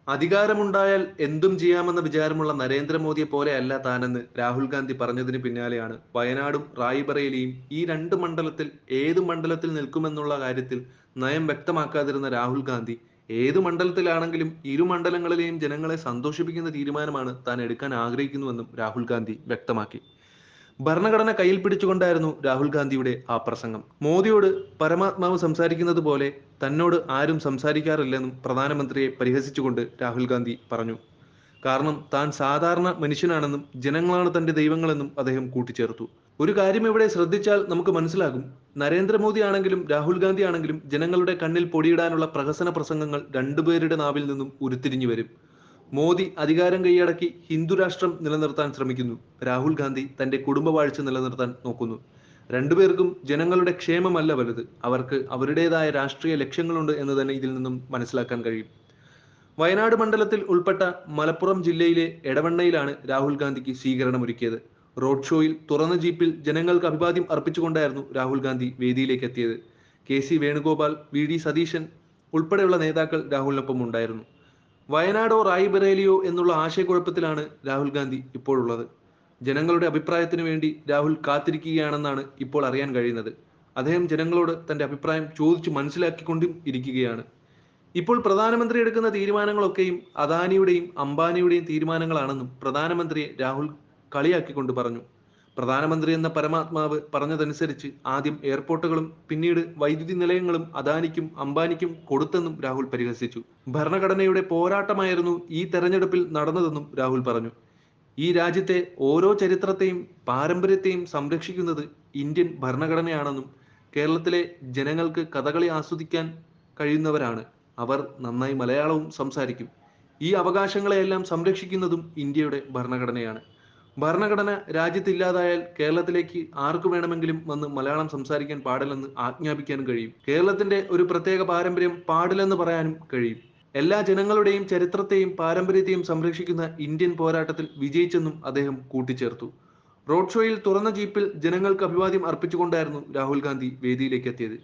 അധികാരമുണ്ടായാൽ എന്തും ചെയ്യാമെന്ന വിചാരമുള്ള നരേന്ദ്രമോദിയെ പോലെയല്ല താനെന്ന് രാഹുൽ ഗാന്ധി പറഞ്ഞതിന് പിന്നാലെയാണ് വയനാടും റായ്ബറേലിയും ഈ രണ്ട് മണ്ഡലത്തിൽ ഏത് മണ്ഡലത്തിൽ നിൽക്കുമെന്നുള്ള കാര്യത്തിൽ നയം വ്യക്തമാക്കാതിരുന്ന രാഹുൽ ഗാന്ധി ഏത് മണ്ഡലത്തിലാണെങ്കിലും ഇരു മണ്ഡലങ്ങളിലെയും ജനങ്ങളെ സന്തോഷിപ്പിക്കുന്ന തീരുമാനമാണ് താൻ എടുക്കാൻ ആഗ്രഹിക്കുന്നുവെന്നും രാഹുൽ ഗാന്ധി വ്യക്തമാക്കി. ഭരണഘടന കയ്യിൽ പിടിച്ചുകൊണ്ടായിരുന്നു രാഹുൽ ഗാന്ധിയുടെ ആ പ്രസംഗം. മോദിയോട് പരമാത്മാവ് സംസാരിക്കുന്നത് പോലെ തന്നോട് ആരും സംസാരിക്കാറില്ലെന്നും പ്രധാനമന്ത്രിയെ പരിഹസിച്ചുകൊണ്ട് രാഹുൽ ഗാന്ധി പറഞ്ഞു. കാരണം താൻ സാധാരണ മനുഷ്യനാണെന്നും ജനങ്ങളാണ് തന്റെ ദൈവങ്ങളെന്നും അദ്ദേഹം കൂട്ടിച്ചേർത്തു. ഒരു കാര്യം ഇവിടെ ശ്രദ്ധിച്ചാൽ നമുക്ക് മനസ്സിലാകും, നരേന്ദ്രമോദി ആണെങ്കിലും രാഹുൽ ഗാന്ധി ആണെങ്കിലും ജനങ്ങളുടെ കണ്ണിൽ പൊടിയിടാനുള്ള പ്രഹസന പ്രസംഗങ്ങൾ രണ്ടുപേരുടെ നാവിൽ നിന്നും ഉരുത്തിരിഞ്ഞു വരും. മോദി അധികാരം കൈയടക്കി ഹിന്ദുരാഷ്ട്രം നിലനിർത്താൻ ശ്രമിക്കുന്നു. രാഹുൽ ഗാന്ധി തന്റെ കുടുംബവാഴ്ച നിലനിർത്താൻ നോക്കുന്നു. രണ്ടുപേർക്കും ജനങ്ങളുടെ ക്ഷേമമല്ല വലുത്, അവർക്ക് അവരുടേതായ രാഷ്ട്രീയ ലക്ഷ്യങ്ങളുണ്ട് എന്ന് തന്നെ ഇതിൽ നിന്നും മനസ്സിലാക്കാൻ കഴിയും. വയനാട് മണ്ഡലത്തിൽ ഉൾപ്പെട്ട മലപ്പുറം ജില്ലയിലെ എടവണ്ണയിലാണ് രാഹുൽ ഗാന്ധിക്ക് സ്വീകരണമൊരുക്കിയത്. റോഡ് ഷോയിൽ തുറന്ന ജീപ്പിൽ ജനങ്ങൾക്ക് അഭിവാദ്യം അർപ്പിച്ചുകൊണ്ടായിരുന്നു രാഹുൽ ഗാന്ധി വേദിയിലേക്ക് എത്തിയത്. കെ.സി. വേണുഗോപാൽ, വി.ഡി. സതീശൻ ഉൾപ്പെടെയുള്ള നേതാക്കൾ രാഹുലിനൊപ്പം ഉണ്ടായിരുന്നു. വയനാടോ റായ്ബറേലിയോ എന്നുള്ള ആശയക്കുഴപ്പത്തിലാണ് രാഹുൽ ഗാന്ധി ഇപ്പോഴുള്ളത്. ജനങ്ങളുടെ അഭിപ്രായത്തിനു വേണ്ടി രാഹുൽ കാത്തിരിക്കുകയാണെന്നാണ് ഇപ്പോൾ അറിയാൻ കഴിയുന്നത്. അദ്ദേഹം ജനങ്ങളോട് തന്റെ അഭിപ്രായം ചോദിച്ചു മനസ്സിലാക്കിക്കൊണ്ടും ഇരിക്കുകയാണ്. ഇപ്പോൾ പ്രധാനമന്ത്രി എടുക്കുന്ന തീരുമാനങ്ങളൊക്കെയും അദാനിയുടെയും അംബാനിയുടെയും തീരുമാനങ്ങളാണെന്നും പ്രധാനമന്ത്രിയെ രാഹുൽ കളിയാക്കിക്കൊണ്ട് പറഞ്ഞു. പ്രധാനമന്ത്രി എന്ന പരമാത്മാവ് പറഞ്ഞതനുസരിച്ച് ആദ്യം എയർപോർട്ടുകളും പിന്നീട് വൈദ്യുതി നിലയങ്ങളും അദാനിക്കും അംബാനിക്കും കൊടുത്തെന്നും രാഹുൽ പരിഹസിച്ചു. ഭരണഘടനയുടെ പോരാട്ടമായിരുന്നു ഈ തെരഞ്ഞെടുപ്പിൽ നടന്നതെന്നും രാഹുൽ പറഞ്ഞു. ഈ രാജ്യത്തെ ഓരോ ചരിത്രത്തെയും പാരമ്പര്യത്തെയും സംരക്ഷിക്കുന്നത് ഇന്ത്യൻ ഭരണഘടനയാണെന്നും കേരളത്തിലെ ജനങ്ങൾക്ക് കഥകളി ആസ്വദിക്കാൻ കഴിയുന്നവരാണ്, അവർ നന്നായി മലയാളവും സംസാരിക്കും. ഈ അവകാശങ്ങളെയെല്ലാം സംരക്ഷിക്കുന്നതും ഇന്ത്യയുടെ ഭരണഘടനയാണ്. ഭരണഘടന രാജ്യത്തില്ലാതായാൽ കേരളത്തിലേക്ക് ആർക്കു വേണമെങ്കിലും വന്ന് മലയാളം സംസാരിക്കാൻ പാടില്ലെന്ന് ആജ്ഞാപിക്കാനും കഴിയും. കേരളത്തിന്റെ ഒരു പ്രത്യേക പാരമ്പര്യം പാടില്ലെന്ന് പറയാനും കഴിയും. എല്ലാ ജനങ്ങളുടെയും ചരിത്രത്തെയും പാരമ്പര്യത്തെയും സംരക്ഷിക്കുന്ന ഇന്ത്യൻ പോരാട്ടത്തിൽ വിജയിച്ചെന്നും അദ്ദേഹം കൂട്ടിച്ചേർത്തു. റോഡ് ഷോയിൽ തുറന്ന ജീപ്പിൽ ജനങ്ങൾക്ക് അഭിവാദ്യം അർപ്പിച്ചുകൊണ്ടായിരുന്നു രാഹുൽ ഗാന്ധി വേദിയിലേക്ക് എത്തിയത്.